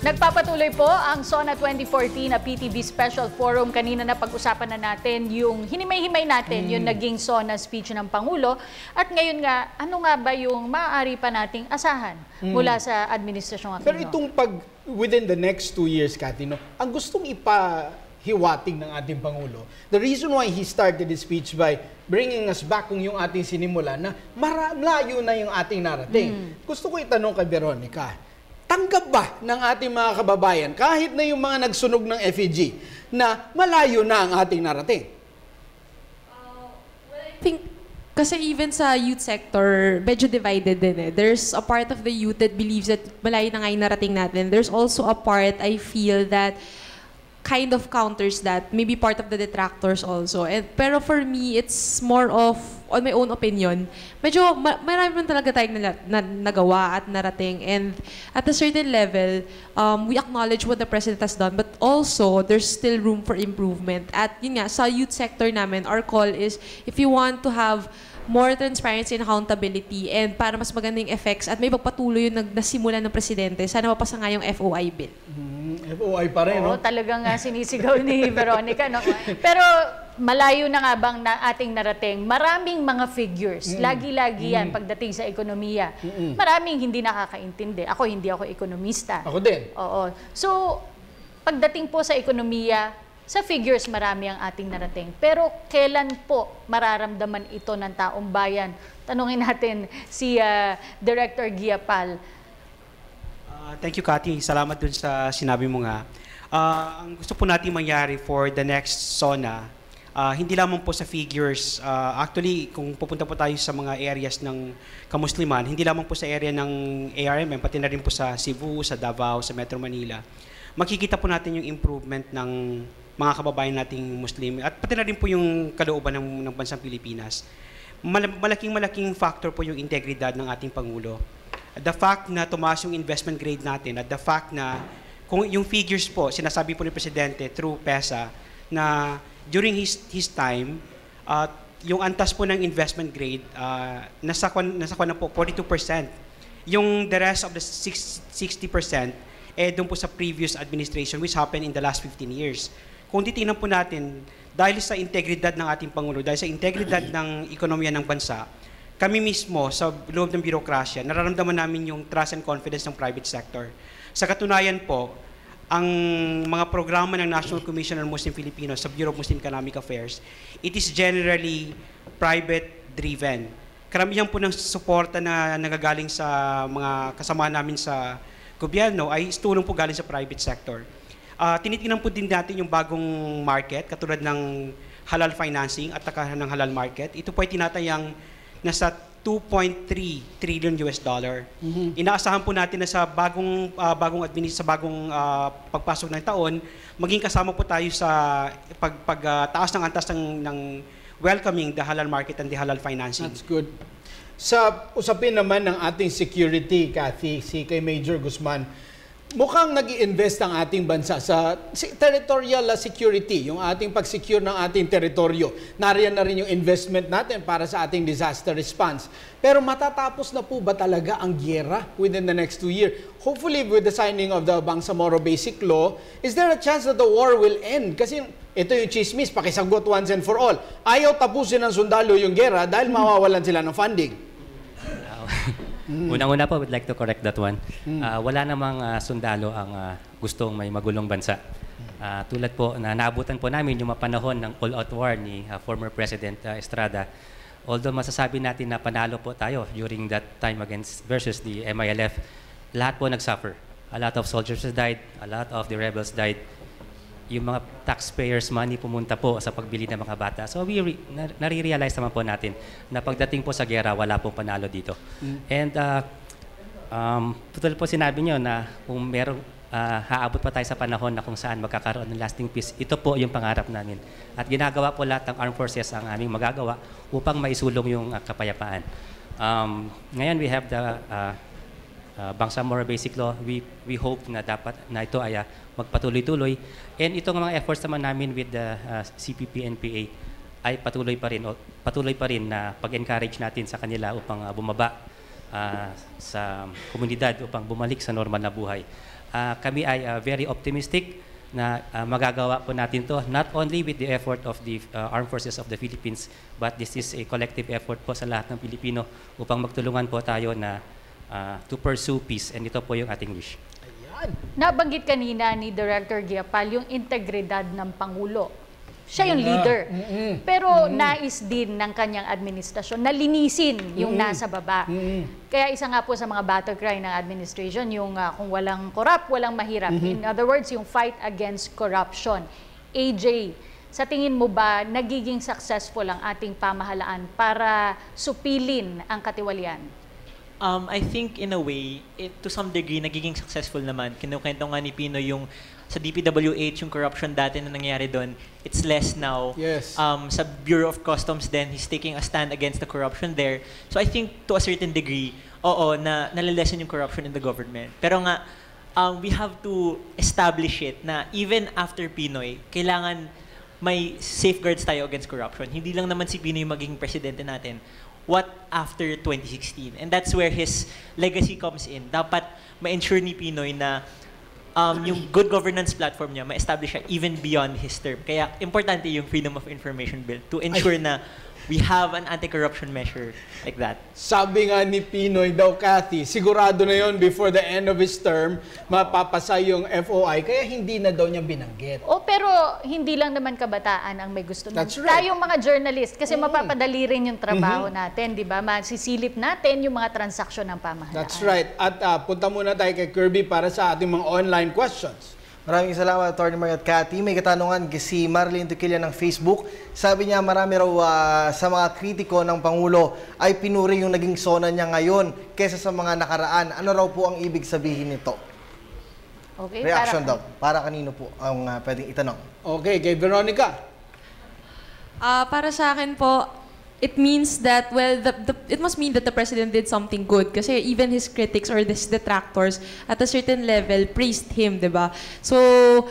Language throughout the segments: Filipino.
Nagpapatuloy po ang SONA 2014 na PTV Special Forum. Kanina na pag-usapan na natin yung hinimay-himay natin, yung naging SONA speech ng Pangulo. At ngayon nga, ano nga ba yung maaari pa nating asahan mula sa Administrasyong Aquino? Pero itong within the next 2 years, Cathy, no, ang gustong ipahiwatig ng ating Pangulo, the reason why he started his speech by bringing us back kung yung ating sinimula na malayo na yung ating narating. Gusto ko itanong kay Veronica, tanggap ba ng ating mga kababayan, kahit na yung mga nagsunog ng FEG, na malayo na ang ating narating? Well, I think, kasi even sa youth sector, medyo divided din eh. There's a part of the youth that believes that malayo na nga yung narating natin. There's also a part, I feel, that kind of counters that, maybe part of the detractors also. Pero for me, it's more of, on my own opinion, medyo marami man talaga tayong nagawa at narating. And at a certain level, we acknowledge what the President has done, but also, there's still room for improvement. At yun nga, sa youth sector namin, our call is, if you want to have more transparency and accountability and para mas magandang effects at may pagpatuloy yung nasimula ng Presidente, sana mapasa nga yung FOI bill. FOI pa rin, no? Talagang sinisigaw ni Veronica, no? Pero malayo na nga bang na ating narating? Maraming mga figures. Lagi-lagi yan pagdating sa ekonomiya. Maraming hindi nakakaintindi. Ako, hindi ako ekonomista. Ako din. Oo. So, pagdating po sa ekonomiya, sa figures marami ang ating narating. Pero kailan po mararamdaman ito ng taong bayan? Tanungin natin si Director Giapal. Thank you, Cathy. Salamat dun sa sinabi mo nga. Ang gusto po natin mangyari for the next SONA, hindi lamang po sa figures. Actually, kung pupunta po tayo sa mga areas ng kamusliman, hindi lamang po sa area ng ARMM, pati na rin po sa Cebu, sa Davao, sa Metro Manila, makikita po natin yung improvement ng mga kababayan nating Muslim at pati na rin po yung kalooban ng bansang Pilipinas. Malaking factor po yung integridad ng ating Pangulo. The fact na tumaas yung investment grade natin at the fact na kung yung figures po, sinasabi po ni Presidente through PESA na during his time, yung antas po ng investment grade, nasa na po 42%. Yung the rest of the 60%, doon po sa previous administration which happened in the last 15 years. Kung titingnan po natin, dahil sa integridad ng ating Pangulo, dahil sa integridad ng ekonomiya ng bansa, kami mismo sa loob ng birokrasya, nararamdaman namin yung trust and confidence ng private sector. Sa katunayan po, ang mga programa ng National Commission on Muslim Filipinos sa Bureau of Muslim Economic Affairs, it is generally private-driven. Karamihan po ng suporta na nagagaling sa mga kasama namin sa gobyerno ay tulong po galing sa private sector. Tinitingnan po din natin yung bagong market, katulad ng halal financing at takahan ng halal market. Ito po ay tinatayang nasa 2.3 trillion US dollar. Inaasahan po natin na sa bagong pagpasok ng taon, maging kasama po tayo sa pagtaas ng antas ng welcoming the halal market and the halal financing. That's good. Sa usapin naman ng ating security, Cathy, si kay Major Guzman, mukhang nag-i-invest ang ating bansa sa territorial security, yung ating pag-secure ng ating teritoryo. Nariyan na rin yung investment natin para sa ating disaster response. Pero matatapos na po ba talaga ang gyera within the next 2 years? Hopefully, with the signing of the Bangsamoro Basic Law, is there a chance that the war will end? Kasi ito yung chismis, pakisagot once and for all. Ayaw tapusin ng sundalo yung gyera dahil mawawalan sila ng funding. Unang-una po, would like to correct that one. Wala namang sundalo ang gustong may magulong bansa. Tulad po na naabutan po namin yung mapanahon ng all-out war ni former President Estrada. Although masasabi natin na panalo po tayo during that time versus the MILF, lahat po nag-suffer. A lot of soldiers died, a lot of the rebels died. Yung mga taxpayers' money pumunta po sa pagbili ng mga bata. So nare-realize naman po natin na pagdating po sa gera, wala pong panalo dito. And total po sinabi nyo na kung merong haabot pa tayo sa panahon na kung saan magkakaroon ng lasting peace, ito po yung pangarap namin. At ginagawa po lahat ng armed forces ang aming magagawa upang maisulong yung kapayapaan. Ngayon we have the Bangsamoro Basic Law. We hope na dapat na ito ay magpatuloy-tuloy. And itong mga efforts naman namin with the CPP and PA ay patuloy pa rin na pag-encourage natin sa kanila upang bumaba sa komunidad upang bumalik sa normal na buhay. Kami ay very optimistic na magagawa po natin to not only with the effort of the Armed Forces of the Philippines, but this is a collective effort po sa lahat ng Pilipino upang magtulungan po tayo na to pursue peace, and ito po yung ating wish. Nabanggit kanina ni Director Giapal yung integridad ng Pangulo. Siya yung leader. Pero nais din ng kanyang administrasyon na linisin yung nasa baba. Kaya isa nga po sa mga battle cry ng administration, yung kung walang corrupt, walang mahirap. In other words, yung fight against corruption. AJ, sa tingin mo ba nagiging successful ang ating pamahalaan para supilin ang katiwalian? I think in a way, to some degree, nagiging successful naman. Kinukwento nga ni Pino yung sa DPWH, yung corruption dati na nangyari doon, it's less now. Yes. Sa Bureau of Customs then he's taking a stand against the corruption there. So I think to a certain degree, nalilesen yung corruption in the government. Pero nga, we have to establish it na even after Pinoy, kailangan may safeguards tayo against corruption. Hindi lang naman si Pinoy magiging presidente natin. What after 2016? And that's where his legacy comes in. Dapat ma-ensure ni Pinoy na yung good governance platform niya ma-establish siya even beyond his term. Kaya importante yung Freedom of Information Bill to ensure na we have an anti-corruption measure like that. Sabi nga ni Pinoy daw, Cathy, sigurado na yon before the end of his term, mapapasa yung FOI, kaya hindi na daw niya binanggit. Pero hindi lang naman kabataan ang may gusto. That's right. Tayong mga journalist, kasi mapapadali rin yung trabaho natin, di ba? Masisilip natin yung mga transaksyon ng pamahalaan. That's right. At punta muna tayo kay Kirby para sa ating mga online questions. Maraming salamat, Atty. Mark at Cathy. May katanungan si Marlene Tuquilla ng Facebook. Sabi niya, marami raw sa mga kritiko ng Pangulo ay pinuri yung naging sona niya ngayon kesa sa mga nakaraan. Ano raw po ang ibig sabihin nito? Okay, Reaction daw. Para kanino po ang pwedeng itanong? Okay, kay Veronica. Para sa akin po, it means that, well, it must mean that the president did something good kasi even his critics or his detractors at a certain level praised him, di ba? So,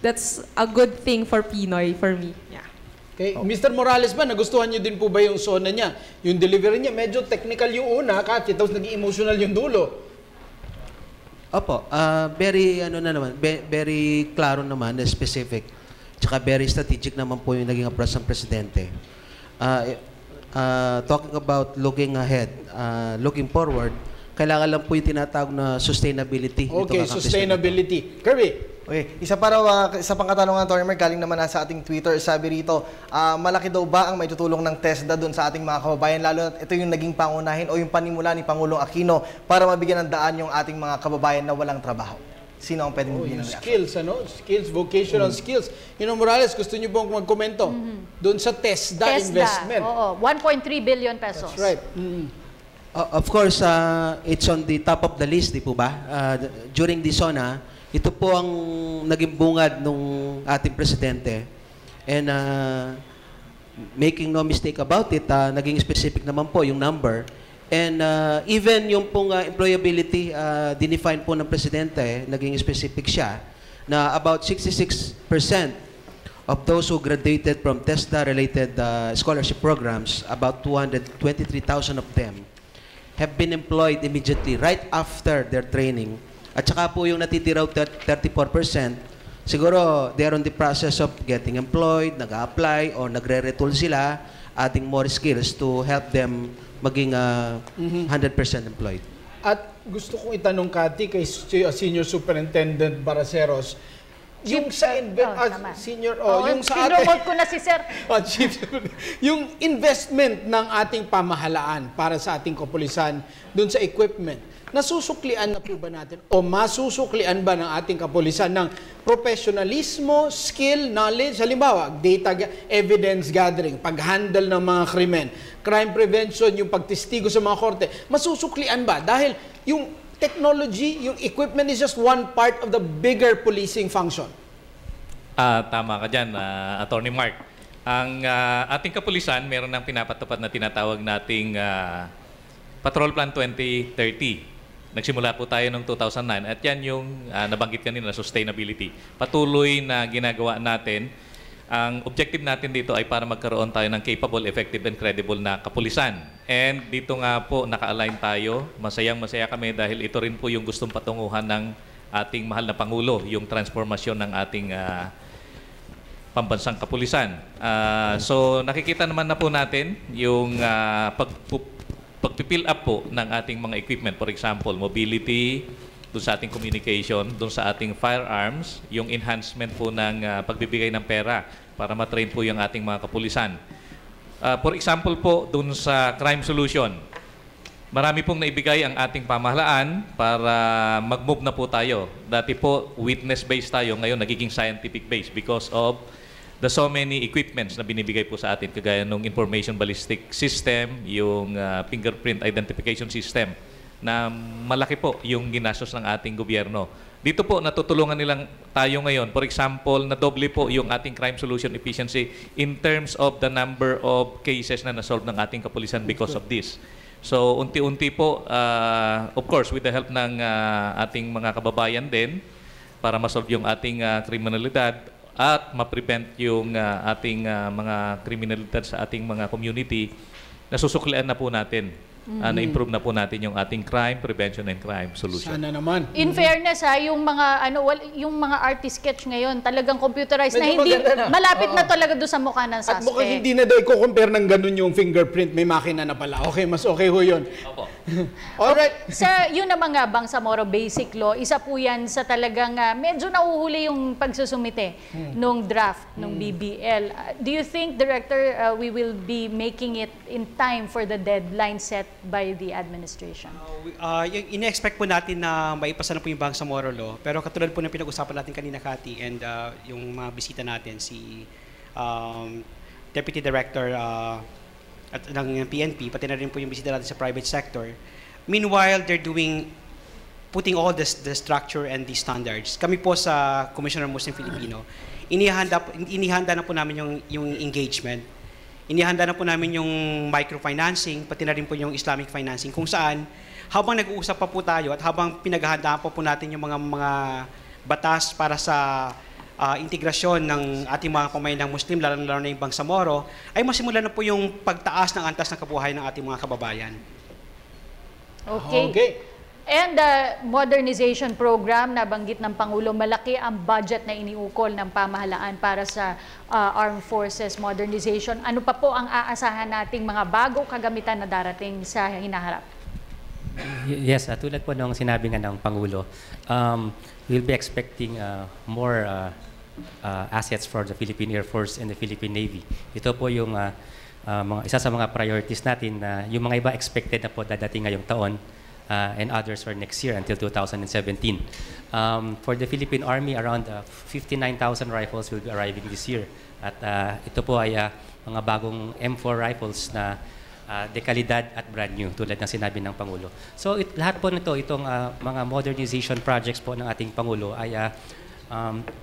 that's a good thing for Pinoy, for me. Yeah. Okay. Mr. Morales ba, nagustuhan niyo din po ba yung sona niya? Yung delivery niya, medyo technical yung una, Cathy, tapos naging emotional yung dulo. Opo, very klaro naman, specific. Tsaka very strategic naman po yung naging approach ng presidente. Talking about looking ahead, looking forward, kailangan lang po yung tinatawag na sustainability. Okay, sustainability. Kirby. Okay, isa pang katanungan, Atty. Mark, galing naman sa ating Twitter. Sabi rito, malaki daw ba ang maitutulong ng TESDA doon sa ating mga kababayan, lalo na ito yung naging pangunahin o yung panimula ni Pangulong Aquino para mabigyan ng daan yung ating mga kababayan na walang trabaho? Sino ang pwedeng bigyan ng reaction? Skills, skills, vocational skills. Morales, gusto niyo pong magkomento doon sa TESDA investment? Oo, 1.3 billion pesos. That's right. Of course, it's on the top of the list, di po ba? During the SONA, ito po ang naging bungad ng ating presidente. And making no mistake about it, naging specific naman po yung number. And even yung pong employability, dinefine po ng presidente, naging specific siya, na about 66% of those who graduated from TESDA-related scholarship programs, about 223,000 of them, have been employed immediately right after their training. At saka po yung natitiraw 34%, siguro they're on the process of getting employed, nag-a-apply, or nagre-retool sila, adding more skills to help them maging 100% employed. At gusto kong itanong, Cathy, kay Senior Superintendent Baraceros, yung sa senior yung sa ating Pinromote ko na si Sir. yung investment ng ating pamahalaan para sa ating kapulisan doon sa equipment, nasusuklian na po ba natin o masusuklian ba ng ating kapulisan ng professionalismo, skill, knowledge, halimbawa, data, evidence gathering, pag-handle ng mga krimen, crime prevention, yung pagtistigo sa mga korte, masusuklian ba? Dahil yung technology, yung equipment is just one part of the bigger policing function. Tama ka dyan, Attorney Mark. Ang ating kapulisan, meron ng pinapatupad na tinatawag nating Patrol Plan 2030. Nagsimula po tayo noong 2009 at yan yung nabanggit kanina na sustainability. Patuloy na ginagawa natin Ang objective natin dito ay para magkaroon tayo ng capable, effective, and credible na kapulisan. And dito nga po naka-align tayo. Masayang-masaya kami dahil ito rin po yung gustong patunguhan ng ating mahal na Pangulo, yung transformasyon ng ating pambansang kapulisan. So nakikita naman na po natin yung pag-fill up po ng ating mga equipment. For example, mobility, doon sa ating communication, doon sa ating firearms, yung enhancement po ng pagbibigay ng pera para matrain po yung ating mga kapulisan. For example po, doon sa crime solution, marami pong naibigay ang ating pamahalaan para mag-move na po tayo. Dati po, witness-based tayo, ngayon nagiging scientific-based because of the so many equipments na binibigay po sa atin, kagaya ng information ballistic system, yung fingerprint identification system, na malaki po yung ginastos ng ating gobyerno. Dito po, natutulungan nilang tayo ngayon. For example, nadoble po yung ating crime solution efficiency in terms of the number of cases na nasolve ng ating kapulisan because of this. So, unti-unti po, of course, with the help ng ating mga kababayan din, para masolve yung ating kriminalidad at ma-prevent yung ating mga kriminalidad sa ating mga community, nasusuklian na po natin. Na-improve na po natin yung ating crime prevention and crime solution. Sana naman. In fairness yung mga yung mga artist sketch ngayon talagang computerized na Medyo hindi maganda na. malapit na talaga doon sa mukha ng At suspect. mukhang hindi na daw i-compare ng ganun yung fingerprint. May makina na pala. Okay, mas okay ho yun. Opo. Alright. Sa yun naman nga Bangsamoro Basic Law, isa po yan sa talagang medyo nauhuli yung pagsusumite nung draft nung BBL. Do you think, Director, we will be making it in time for the deadline set by the administration? Yung ine-expect po natin na maipasa na po yung Bangsamoro Law, pero katulad po ng pinag-usapan natin kanina, Cathy, and yung mga bisita natin, si Deputy Director at ng PNP, pati na rin po yung bisita natin sa private sector. Meanwhile, they're putting all the structure and the standards. Kami po sa Commissioner Muslim Filipino, inihanda na po namin yung engagement. Inihanda na po namin yung microfinancing, pati na rin po yung Islamic financing, kung saan habang nag-uusap pa po tayo at habang pinaghahandaan pa po natin yung mga batas para sa integrasyon ng ating mga pamayalang Muslim, lalo na yung Bangsamoro, ay masimulan na po yung pagtaas ng antas ng kabuhayan ng ating mga kababayan. Okay. And the modernization program, nabanggit ng Pangulo, malaki ang budget na iniukol ng pamahalaan para sa armed forces modernization. Ano pa po ang aasahan nating mga bagong kagamitan na darating sa hinaharap? Yes, tulad po nung sinabi nga ng Pangulo, we'll be expecting more assets for the Philippine Air Force and the Philippine Navy. Ito po yung isa sa mga priorities natin na yung mga iba expected na po dadating ngayong taon and others for next year until 2017. For the Philippine Army, around 59,000 rifles will be arriving this year. At ito po ay mga bagong M4 rifles na dekalidad at brand new, tulad ng sinabi ng Pangulo. So lahat po nito, itong mga modernization projects po ng ating Pangulo ay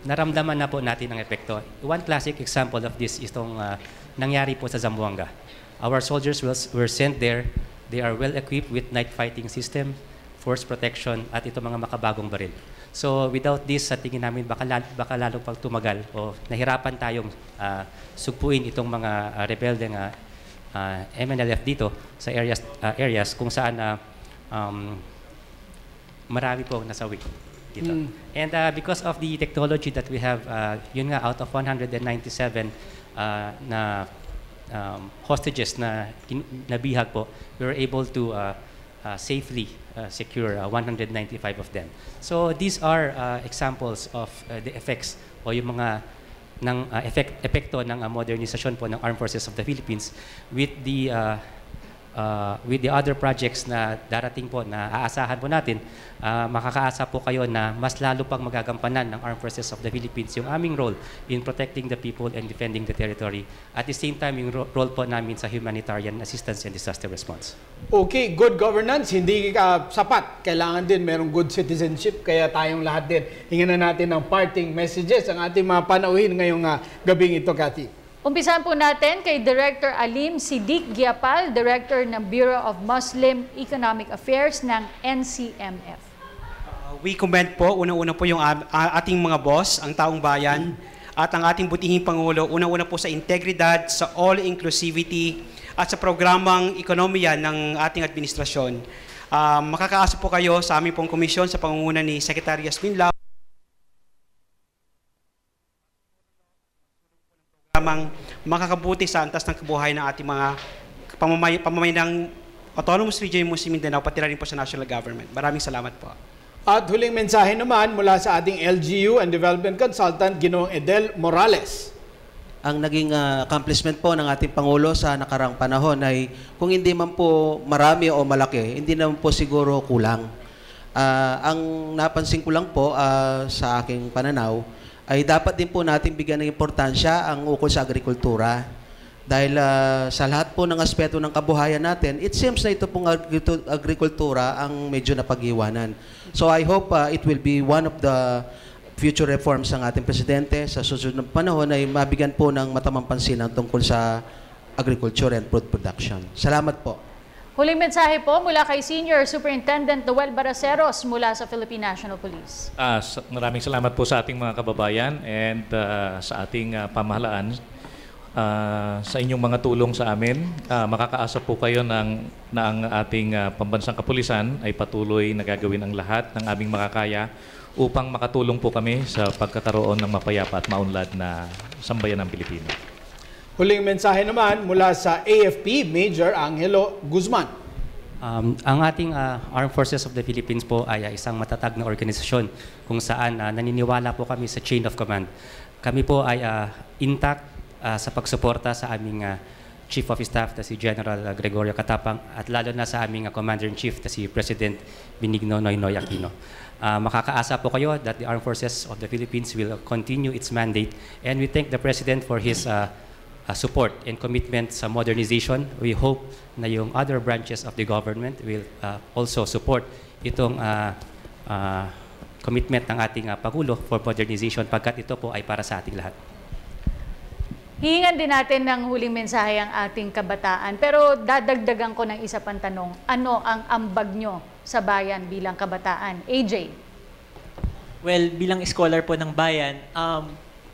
naramdaman na po natin ang epekto. One classic example of this is itong nangyari po sa Zamboanga. Our soldiers were sent there. They are well equipped with night fighting system, force protection, at itong mga makabagong baril. So without this, sa tingin namin baka lalong pag tumagal o nahirapan tayong sugpuin itong mga rebeldeng MNLF dito sa areas kung saan marami po nasawi dito. And because of the technology that we have, yun nga, out of 197 na hostages na nabihag po, we were able to safely secure 195 of them. So these are examples of the effects o yung mga epekto ng modernisasyon po ng Armed Forces of the Philippines with the other projects na darating po na aasahan po natin. Makakaasa po kayo na mas lalo pang magagampanan ng Armed Forces of the Philippines yung aming role in protecting the people and defending the territory. At the same time, yung role po namin sa humanitarian assistance and disaster response. Okay, good governance, hindi sapat. Kailangan din merong good citizenship, kaya tayong lahat din hingin na natin ng parting messages ang ating mga panauhin ngayong gabing ito, Cathy. Umpisahan po natin kay Director Alim Siddiq Giapal, Director ng Bureau of Muslim Economic Affairs ng NCMF. We commend po, unang-una po yung ating mga boss, ang taong bayan, at ang ating butihing Pangulo, unang-una po sa integridad, sa all-inclusivity, at sa programang ekonomiya ng ating administrasyon. Makakaasa po kayo sa aming pong komisyon sa pangunguna ni Secretary Yasmin Lau, programang makakabuti sa antas ng kabuhayan ng ating mga pamamayan ng Autonomous Region Muslim Mindanao, pati na rin po sa national government. Maraming salamat po. At huling mensahe naman mula sa ating LGU and Development Consultant, Ginoong Edel Morales. Ang naging accomplishment po ng ating Pangulo sa nakarang panahon ay kung hindi man po marami o malaki, hindi naman po siguro kulang. Ang napansin ko lang po sa aking pananaw ay dapat din po natin bigyan ng importansya ang ukol sa agrikultura. Dahil sa lahat po ng aspeto ng kabuhayan natin, it seems na ito pong agrikultura ang medyo napag-iwanan. So I hope it will be one of the future reforms ng ating Presidente sa susunod na panahon ay mabigyan po ng matamang pansinan tungkol sa agriculture and food production. Salamat po. Huling mensahe po mula kay Senior Superintendent Noel Baraceros mula sa Philippine National Police. Maraming salamat po sa ating mga kababayan and sa ating pamahalaan. Sa inyong mga tulong sa amin, makakaasa po kayo na ang ating pambansang kapulisan ay patuloy na gagawin ang lahat ng aming makakaya upang makatulong po kami sa pagkakaroon ng mapayapa at maunlad na sambayan ng Pilipino. Huling mensahe naman mula sa AFP, Major Angelo Guzman. Ang ating Armed Forces of the Philippines po ay isang matatag na organisasyon kung saan naniniwala po kami sa chain of command. Kami po ay intact sa pagsuporta sa aming Chief of Staff na si General Gregorio Katapang at lalo na sa aming Commander-in-Chief na si President Benigno Noynoy Aquino. Makakaasa po kayo that the Armed Forces of the Philippines will continue its mandate and we thank the President for his support and commitment sa modernization. We hope na yung other branches of the government will also support itong commitment ng ating Pangulo for modernization pagkat ito po ay para sa ating lahat. Hihingan din natin ng huling mensahe ang ating kabataan. Pero dadagdagan ko ng isa pang tanong. Ano ang ambag nyo sa bayan bilang kabataan? AJ? Well, bilang scholar po ng bayan,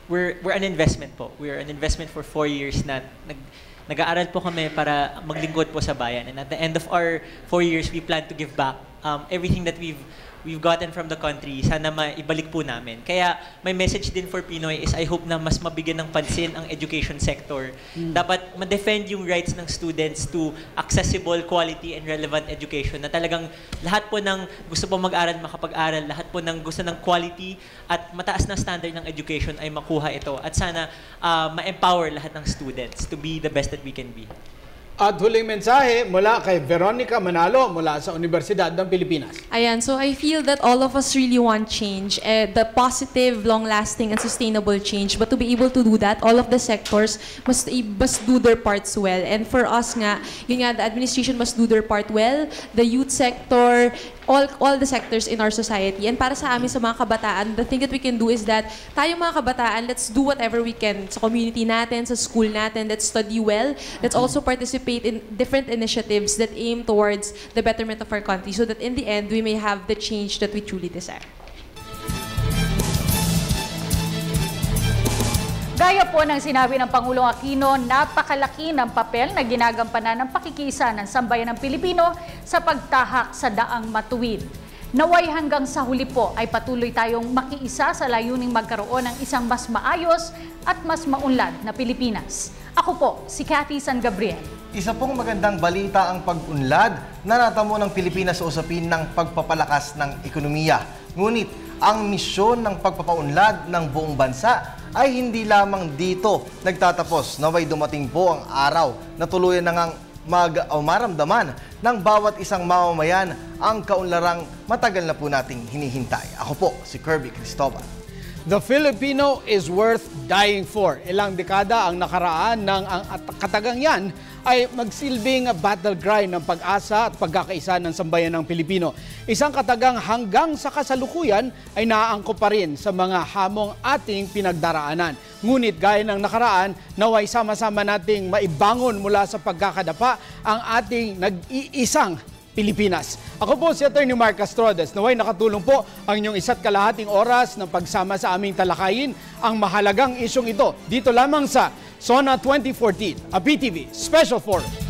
we're an investment po. We're an investment for 4 years na nag-aaral po kami para maglingkod po sa bayan. And at the end of our 4 years, we plan to give back everything that we've gotten from the country, sana maibalik po namin. Kaya may message din for Pinoy is I hope na mas mabigyan ng pansin ang education sector. Dapat ma-defend yung rights ng students to accessible, quality, and relevant education na talagang lahat po ng gusto po mag-aral, makapag-aral, lahat po ng gusto ng quality at mataas na standard ng education ay makuha ito. At sana ma-empower lahat ng students to be the best that we can be. At huling mensahe mula kay Veronica Manalo mula sa Universidad ng Pilipinas. Ayan, so I feel that all of us really want change, the positive, long-lasting, and sustainable change. But to be able to do that, all of the sectors must do their parts well. And for us nga, yun nga, the administration must do their part well, the youth sector, all the sectors in our society. And para sa amin, sa mga kabataan, the thing that we can do is that tayong mga kabataan, let's do whatever we can sa community natin, sa school natin, let's study well, let's also participate in different initiatives that aim towards the betterment of our country so that in the end, we may have the change that we truly desire. Gaya po ng sinabi ng Pangulong Aquino, napakalaki ng papel na ginagampanan ng pakikiisa ng sambayan ng Pilipino sa pagtahak sa daang matuwid. Naway hanggang sa huli po ay patuloy tayong makiisa sa layuning magkaroon ng isang mas maayos at mas maunlad na Pilipinas. Ako po, si Cathy San Gabriel. Isa pong magandang balita ang pag-unlad na natamo ng Pilipinas sa usapin ng pagpapalakas ng ekonomiya. Ngunit ang misyon ng pagpapaunlad ng buong bansa ay hindi lamang dito nagtatapos. Naway dumating po ang araw na tuluyan na ngang maramdaman ng bawat isang mamamayan ang kaunlarang matagal na po nating hinihintay. Ako po, si Kirby Cristobal. The Filipino is worth dying for. Ilang dekada ang nakaraan ng ang katagang yan ay magsilbing battle cry ng pag-asa at pagkakaisa ng sambayan ng Pilipino. Isang katagang hanggang sa kasalukuyan ay naaangkop pa rin sa mga hamong ating pinagdaraanan. Ngunit gaya ng nakaraan, naway sama-sama nating maibangon mula sa pagkakadapa ang ating nag-iisang Pilipinas. Ako po si Attorney Mark Castrodes. Naway nakatulong po ang inyong 1.5 oras ng pagsama sa aming talakayin ang mahalagang isyong ito. Dito lamang sa SONA 2014, a PTV Special Forum.